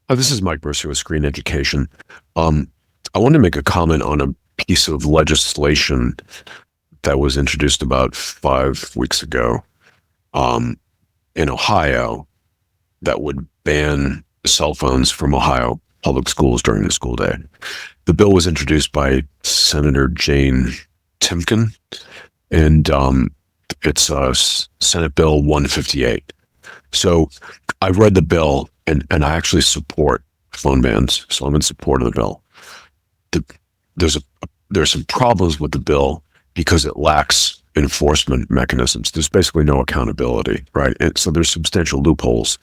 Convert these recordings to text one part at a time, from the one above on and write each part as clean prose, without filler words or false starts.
This is Mike Mercer with Screen Education. Um, I want to make a comment on a piece of legislation that was introduced about 5 weeks ago um, in Ohio that would ban cell phones from Ohio public schools during the school day. The bill was introduced by Senator Jane Timken, and it's Senate Bill 158. So I read the bill, and I actually support phone bans, so I'm in support of the bill. The, there's some problems with the bill because it lacks enforcement mechanisms. There's basically no accountability, right? And so there's substantial loopholes,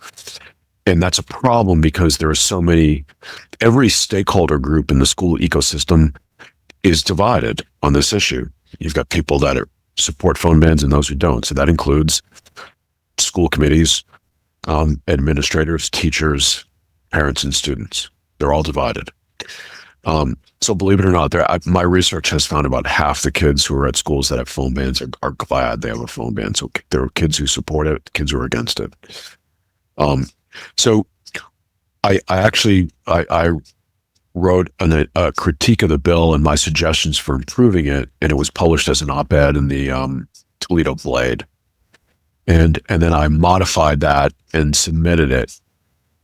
and that's a problem because there are so many. Every stakeholder group in the school ecosystem is divided on this issue. You've got people that support phone bans and those who don't. So that includes school committees, administrators, teachers, parents, and students. They're all divided. So believe it or not, my research has found about half the kids who are at schools that have phone bans are glad they have a phone ban. So there are kids who support it, kids who are against it. So I actually wrote a critique of the bill and my suggestions for improving it, and it was published as an op-ed in the Toledo Blade. And then I modified that and submitted it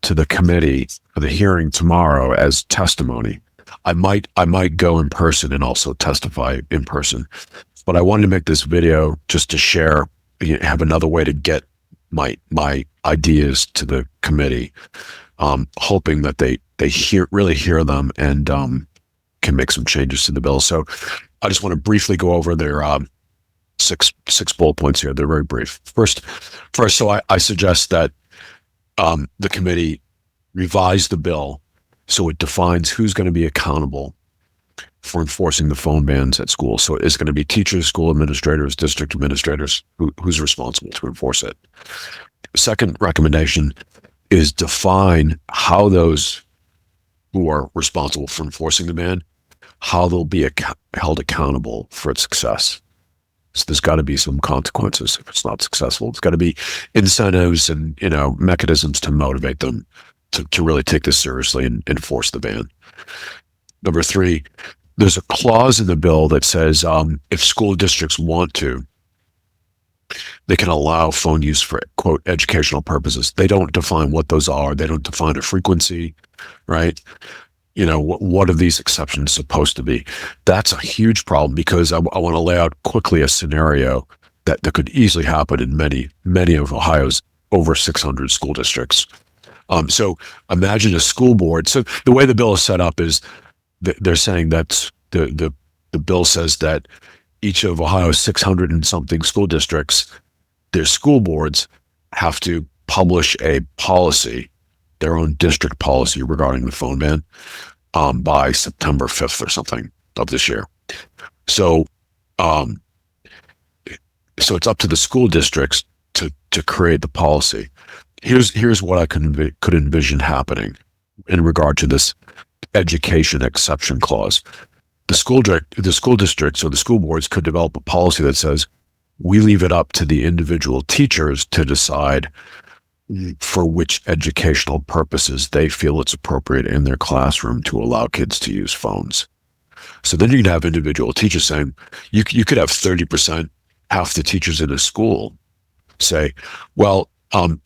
to the committee for the hearing tomorrow as testimony. I might go in person and also testify in person, but I wanted to make this video just to share, have another way to get my ideas to the committee, hoping that they really hear them and can make some changes to the bill. So I just want to briefly go over their six bullet points here. They're very brief. First, so I suggest that the committee revise the bill so it defines who's going to be accountable for enforcing the phone bans at school. So it's going to be teachers, school administrators, district administrators, who's responsible to enforce it. Second recommendation is define how those who are responsible for enforcing the ban, how they'll be held accountable for its success. So there's got to be some consequences if it's not successful. It's got to be incentives and mechanisms to motivate them to really take this seriously and enforce the ban. Number three, there's a clause in the bill that says if school districts want to, they can allow phone use for, quote, educational purposes. They don't define what those are. They don't define a frequency, right? What are these exceptions supposed to be? That's a huge problem because I want to lay out quickly a scenario that could easily happen in many of Ohio's over 600 school districts. So imagine a school board. So the way the bill is set up is they're saying that the bill says that each of Ohio's 600 and something school districts, their school boards have to publish a policy, their own district policy regarding the phone ban by September 5th or something of this year. So it's up to the school districts to create the policy. Here's what I could envision happening in regard to this education exception clause. The school districts or the school boards could develop a policy that says we leave it up to the individual teachers to decide for which educational purposes they feel it's appropriate in their classroom to allow kids to use phones. So then you'd have individual teachers saying, you could have 30%, half the teachers in a school say, well,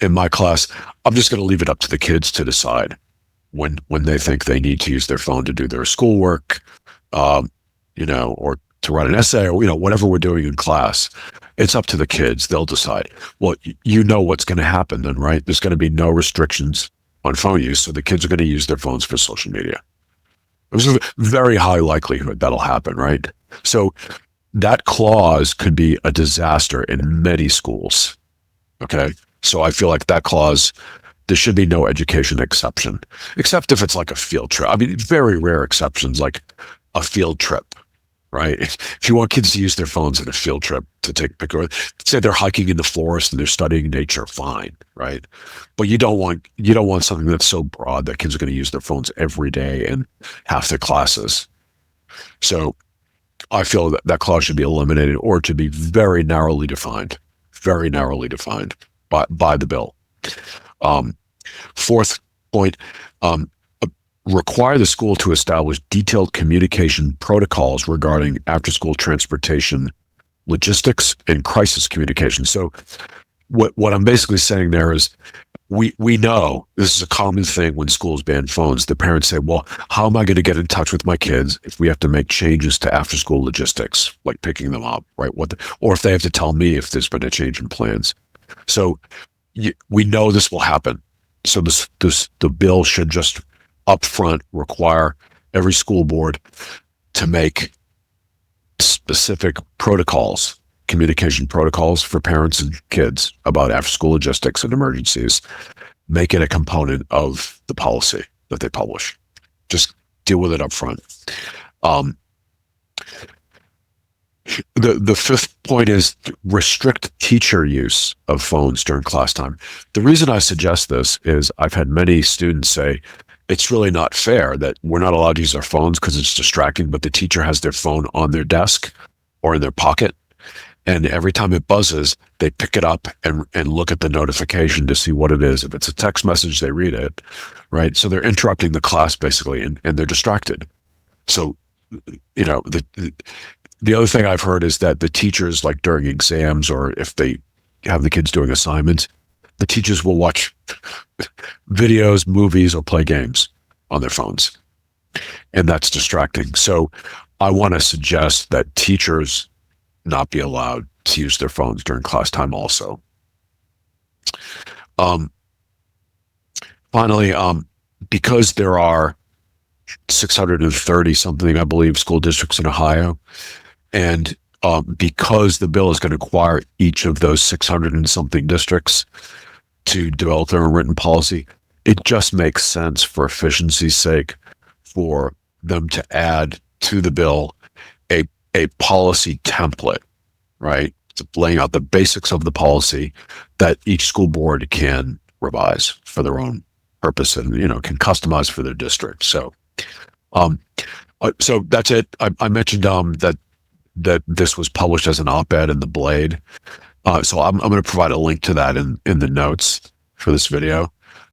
in my class, I'm just going to leave it up to the kids to decide when they think they need to use their phone to do their schoolwork, or to write an essay, or whatever we're doing in class. It's up to the kids. They'll decide. Well, what's going to happen then, right? There's going to be no restrictions on phone use, so the kids are going to use their phones for social media. There's a very high likelihood that'll happen, right? So that clause could be a disaster in many schools, okay? So I feel like that clause, there should be no education exception, except if it's like a field trip. I mean, very rare exceptions, like a field trip, right? If you want kids to use their phones in a field trip to take a picture, say they're hiking in the forest and they're studying nature, fine, right? But you don't want something that's so broad that kids are going to use their phones every day in half their classes. So I feel that clause should be eliminated or to be very narrowly defined by the bill. Fourth point, um, require the school to establish detailed communication protocols regarding after-school transportation, logistics, and crisis communication. So what I'm basically saying there is we know this is a common thing when schools ban phones. The parents say, well, how am I going to get in touch with my kids if we have to make changes to after school logistics, like picking them up, right? Or if they have to tell me if there's been a change in plans. So we know this will happen. So the bill should just upfront require every school board to make specific protocols, communication protocols for parents and kids about after-school logistics and emergencies. Make it a component of the policy that they publish. Just deal with it up front. The fifth point is restrict teacher use of phones during class time. The reason I suggest this is I've had many students say, it's really not fair that we're not allowed to use our phones because it's distracting, but the teacher has their phone on their desk or in their pocket. And every time it buzzes, they pick it up and look at the notification to see what it is. If it's a text message, they read it, right? So they're interrupting the class basically, and they're distracted. So, the other thing I've heard is that the teachers, like during exams or if they have the kids doing assignments, the teachers will watch videos, movies, or play games on their phones. And that's distracting. So I want to suggest that teachers not be allowed to use their phones during class time also. Finally, because there are 630 something, I believe, school districts in Ohio, and because the bill is going to require each of those 600 and something districts to develop their own written policy, it just makes sense for efficiency's sake for them to add to the bill a policy template, right? It's laying out the basics of the policy that each school board can revise for their own purpose and, can customize for their district. So that's it. I mentioned that this was published as an op-ed in the Blade. So I'm going to provide a link to that in the notes for this video.